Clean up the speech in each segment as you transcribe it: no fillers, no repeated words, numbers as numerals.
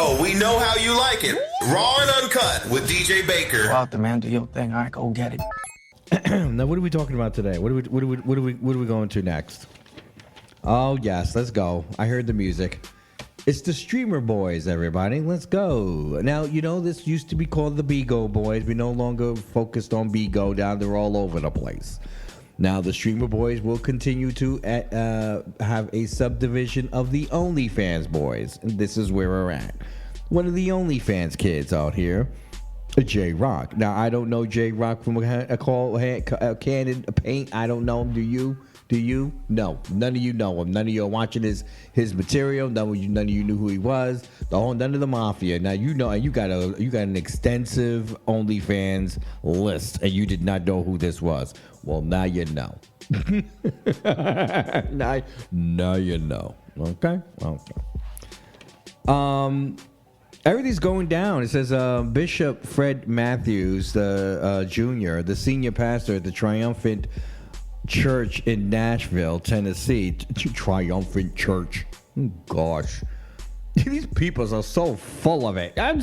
Oh, we know how you like it. Raw and uncut with DJ Baker. Go out there, man. Do your thing. All right, go get it. Now, what are we talking about today? What are we going to next? Oh, yes, let's go. I heard the music. It's the Streamer Boys, everybody. Let's go. Now, you know, this used to be called the Bigo Boys. We no longer focused on Bigo. Now they're all over the place. Now, the Streamer Boys will continue to have a subdivision of the OnlyFans Boys. And this is where we're at. One of the OnlyFans kids out here, JaRock. Now, I don't know JaRock from a can of paint. I don't know him. Do you? Do you? No. None of you know him. None of you are watching his material. None of you knew who he was. None of the mafia. Now you know you got an extensive OnlyFans list, and you did not know who this was. Well, now you know. now you know. Okay. Everything's going down. It says Bishop Fred Mattews, the Jr., the senior pastor at the Triumphant Church in Nashville, Tennessee. Triumphant Church. Oh, gosh. These people are so full of it. I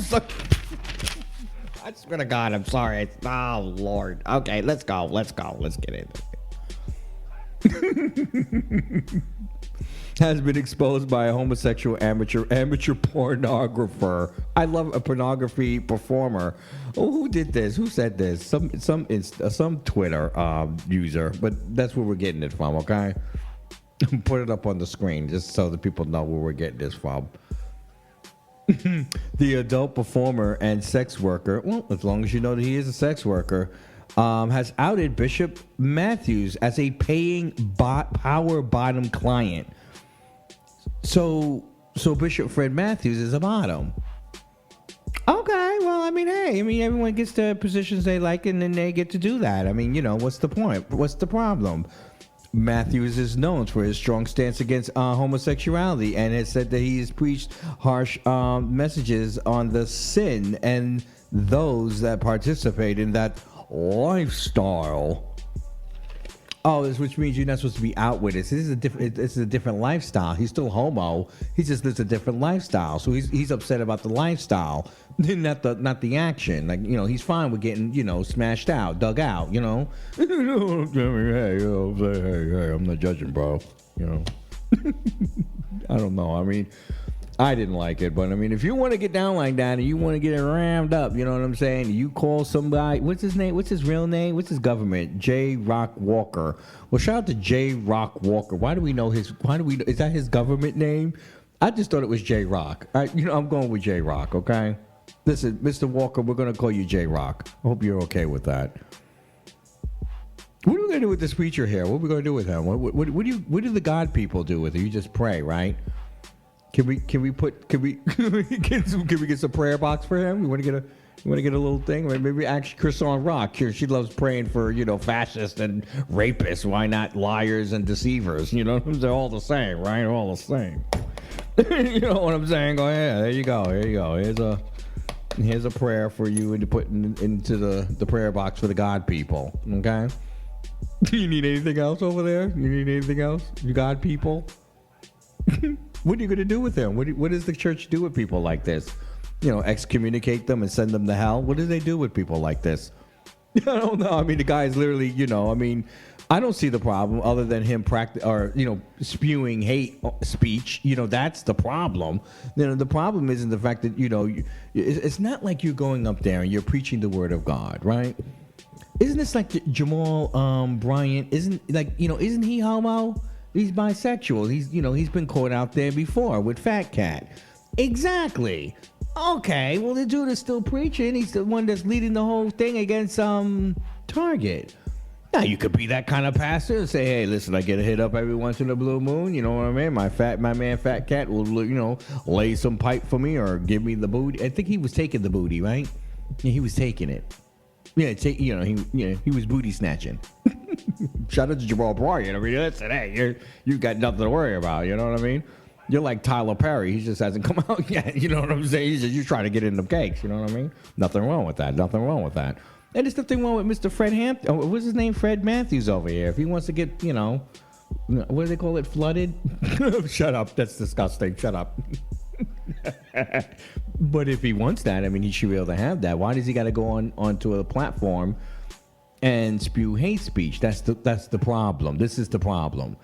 swear to God, I'm sorry. Oh, Lord. Okay, let's go. Let's get into it. Has been exposed by a homosexual amateur pornographer. I love a pornography performer. Oh, who did this? Who said this? Some Twitter user, but that's where we're getting it from. Okay, put it up on the screen just so the people know where we're getting this from. The adult performer and sex worker. Well, as long as you know that he is a sex worker. Has outed Bishop Mattews as a paying power bottom client. So Bishop Fred Mattews is a bottom. Okay, well, everyone gets the positions they like, and then they get to do that. What's the point? What's the problem? Matthews is known for his strong stance against homosexuality and has said that he has preached harsh messages on the sin and those that participate in that lifestyle. Oh, which means you're not supposed to be out with it. So this is a different lifestyle. He's still homo. He just lives a different lifestyle. So he's upset about the lifestyle, not the action. Like, he's fine with getting, smashed out, dug out, Hey, I'm not judging, bro. I don't know. I didn't like it, but if you want to get down like that and you want to get it rammed up, you know what I'm saying? You call somebody, what's his name? What's his real name? What's his government? JaRock Walker. Well, shout out to JaRock Walker. Is that his government name? I just thought it was JaRock. I'm going with JaRock, okay? Listen, Mr. Walker, we're going to call you JaRock. I hope you're okay with that. What are we going to do with this preacher here? What are we going to do with him? What do the God people do with it? You just pray, right? Can we get some prayer box for him? You want to get a little thing? Maybe actually Chrison Rock here. She loves praying for fascists and rapists. Why not liars and deceivers? They're all the same, right? They're all the same. You know what I'm saying? Go ahead. There you go. Here's a prayer for you to put into the prayer box for the God people. Okay. Do you need anything else over there? You need anything else? You God people? What are you going to do with them? What does the church do with people like this? Excommunicate them and send them to hell? What do they do with people like this? I don't know. The guy is literally, I don't see the problem other than him spewing hate speech. That's the problem. The problem isn't the fact that, it's not like you're going up there and you're preaching the word of God, right? Isn't this like Jamal Bryant? Isn't he homo? He's bisexual. He's been caught out there before with Fat Cat. Exactly. Okay, well, the dude is still preaching. He's the one that's leading the whole thing against Target. Now, you could be that kind of pastor and say, hey, listen, I get a hit up every once in a blue moon. You know what I mean? My man Fat Cat will, lay some pipe for me or give me the booty. I think he was taking the booty, right? Yeah, he was taking it. Yeah, he was booty snatching. Shout out to Jamal Bryant. Listen, hey, you got nothing to worry about. You know what I mean? You're like Tyler Perry. He just hasn't come out yet. You know what I'm saying? You're trying to get in them cakes. You know what I mean? Nothing wrong with that. And there's nothing wrong with Mr. Fred Hampton. Oh, what's his name? Fred Matthews over here. If he wants to get, what do they call it? Flooded? Shut up. That's disgusting. Shut up. But if he wants that, I mean, he should be able to have that. Why does he got to go onto a platform and spew hate speech? That's the problem. This is the problem,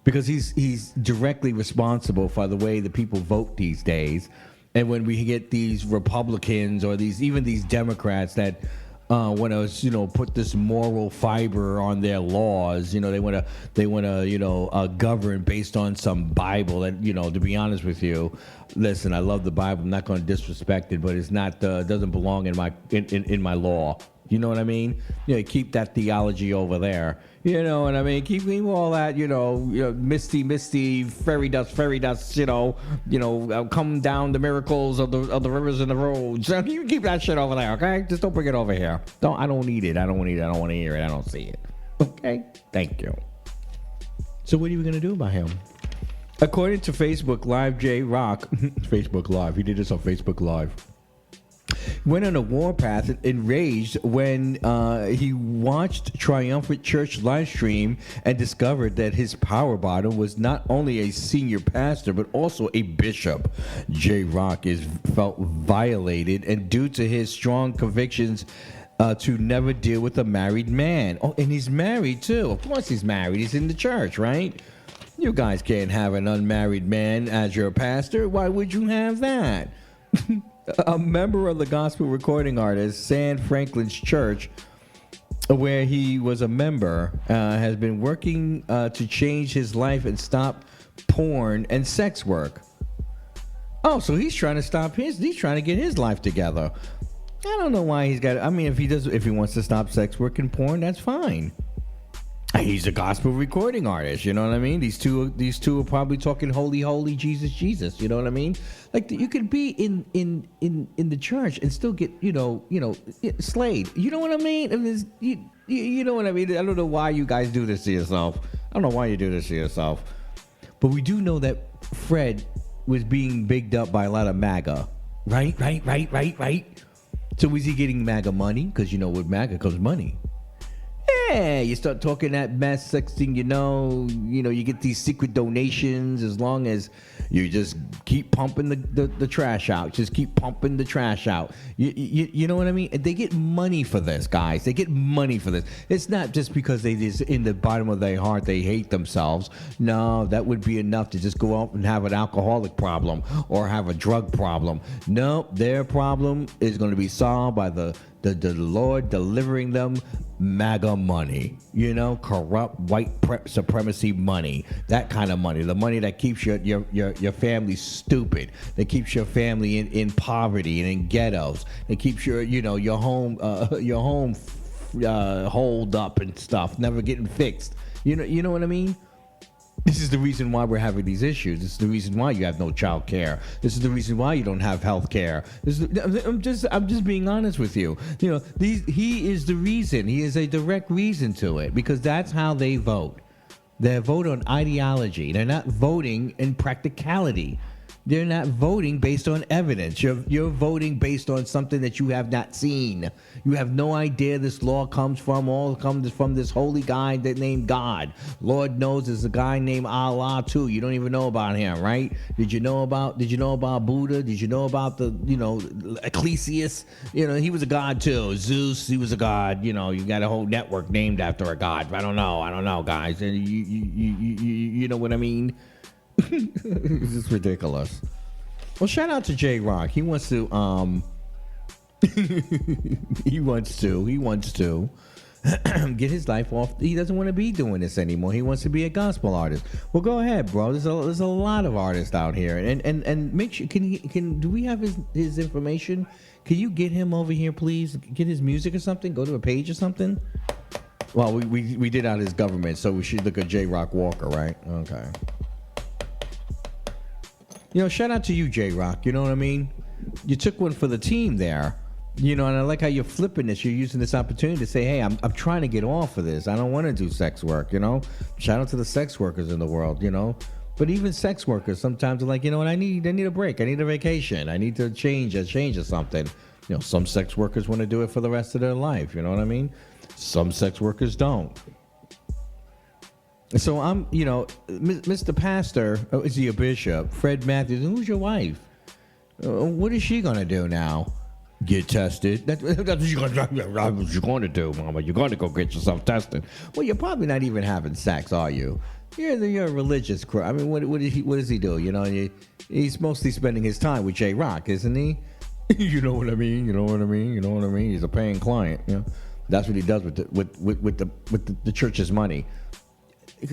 because he's directly responsible for the way the people vote these days. And when we get these Republicans or even these Democrats that want to put this moral fiber on their laws, they want to govern based on some Bible that, to be honest with you, listen, I love the Bible. I'm not going to disrespect it, but it's not doesn't belong in my law. You know what I mean? Keep that theology over there. You know what I mean? Keep all that, misty, fairy dust, come down the miracles of the rivers and the roads. You keep that shit over there, okay? Just don't bring it over here. I don't need it. I don't want to hear it. I don't see it. Okay? Thank you. So what are you going to do about him? According to Facebook Live, JaRock, Facebook Live, he did this on Facebook Live, went on a warpath, enraged when he watched Triumphant Church live stream and discovered that his power bottom was not only a senior pastor but also a bishop. JaRock felt violated, and due to his strong convictions to never deal with a married man. Oh, and he's married too. Of course he's married. He's in the church, right? You guys can't have an unmarried man as your pastor. Why would you have that? A member of the gospel recording artist Sam Franklin's church, where he was a member, has been working to change his life and stop porn and sex work. Oh, so he's trying to he's trying to get his life together. I don't know why he's got. I mean, if he wants to stop sex work and porn, that's fine. He's a gospel recording artist, you know what I mean? These two are probably talking holy, holy, Jesus, Jesus, you know what I mean? Like, you could be in the church and still get, slayed. You know what I mean? I mean, you know what I mean? I don't know why you guys do this to yourself. I don't know why you do this to yourself. But we do know that Fred was being bigged up by a lot of MAGA. Right. So is he getting MAGA money? Because, with MAGA comes money. Yeah, you start talking that mess, next thing you know, you get these secret donations as long as you just keep pumping the trash out. Just keep pumping the trash out. You know what I mean? They get money for this, guys. They get money for this. It's not just because they just, in the bottom of their heart, they hate themselves. No, that would be enough to just go out and have an alcoholic problem or have a drug problem. No, their problem is going to be solved by the Lord delivering them MAGA money, corrupt white supremacy money, that kind of money, the money that keeps your family stupid, that keeps your family in poverty and in ghettos, that keeps your home holed up and stuff, never getting fixed. You know what I mean? This is the reason why we're having these issues. This is the reason why you have no child care. This is the reason why you don't have health care. I'm just being honest with you. He is the reason. He is a direct reason to it, because that's how they vote. They vote on ideology. They're not voting in practicality. They're not voting based on evidence. You're voting based on something that you have not seen. You have no idea this law comes from this holy guy that named God. Lord knows there's a guy named Allah too. You don't even know about him, right? Did you know about Buddha? Did you know about the Ecclesiastes? He was a god too. Zeus, he was a god. You got a whole network named after a god. I don't know, guys. And you know what I mean? This is ridiculous. Well, shout out to JaRock. He wants to he wants to get his life off. He doesn't want to be doing this anymore. He wants to be a gospel artist. Well, go ahead, bro. There's a lot of artists out here, and make sure, do we have his information? Can you get him over here, please? Get his music or something. Go to a page or something. Well, we did out his government, so we should look at JaRock Walker, right? Okay. Shout out to you, JaRock. You know what I mean? You took one for the team there. And I like how you're flipping this. You're using this opportunity to say, hey, I'm trying to get off of this. I don't want to do sex work, Shout out to the sex workers in the world, But even sex workers sometimes are like, you know what, I need a break. I need a vacation. I need to change or something. Some sex workers want to do it for the rest of their life. You know what I mean? Some sex workers don't. So I'm, Mr. Pastor, is he a bishop? Fred Mattews, who's your wife? What is she gonna do now? Get tested? That's what you're gonna do, Mama. You're gonna go get yourself tested. Well, you're probably not even having sex, are you? You're a religious crook. I mean, what does he do? You know, he's mostly spending his time with JaRock, isn't he? You know what I mean? You know what I mean? You know what I mean? He's a paying client. You know, that's what he does with the church's money.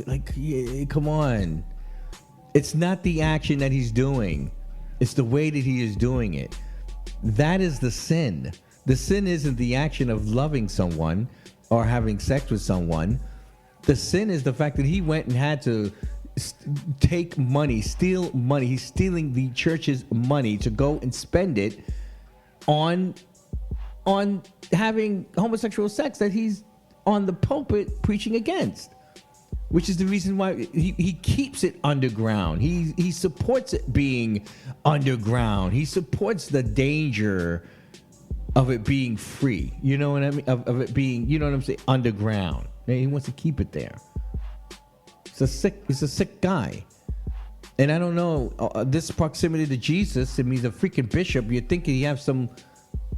Like, yeah, come on. It's not the action that he's doing. It's the way that he is doing it. That is the sin. The sin isn't the action of loving someone or having sex with someone. The sin is the fact that he went and had to take money, steal money. He's stealing the church's money to go and spend it on having homosexual sex that he's on the pulpit preaching against. Which is the reason why he keeps it underground. He supports it being underground. He supports the danger of it being free. You know what I mean? Of it being, you know what I'm saying, underground. And he wants to keep it there. He's a sick guy. And I don't know, this proximity to Jesus, I mean, he's a freaking bishop. You'd think he'd have some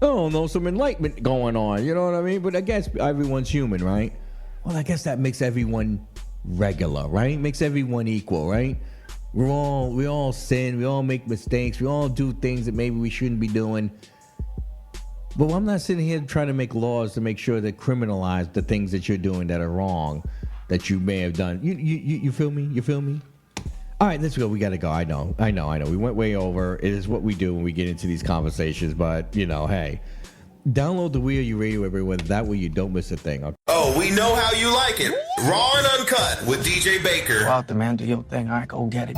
enlightenment going on. You know what I mean? But I guess everyone's human, right? Well, I guess that makes everyone regular, right? Makes everyone equal, right? We all sin, we all make mistakes, we all do things that maybe we shouldn't be doing. But I'm not sitting here trying to make laws to make sure that criminalize the things that you're doing that are wrong, that you may have done. You feel me? You feel me? All right, let's go. We got to go. I know. We went way over. It is what we do when we get into these conversations. But, you know, hey, download the We Are You Radio everywhere. That way you don't miss a thing. Okay? Oh, we know how you like it. Raw and uncut with DJ Baker. Go out there, man. Do your thing. All right, go get it.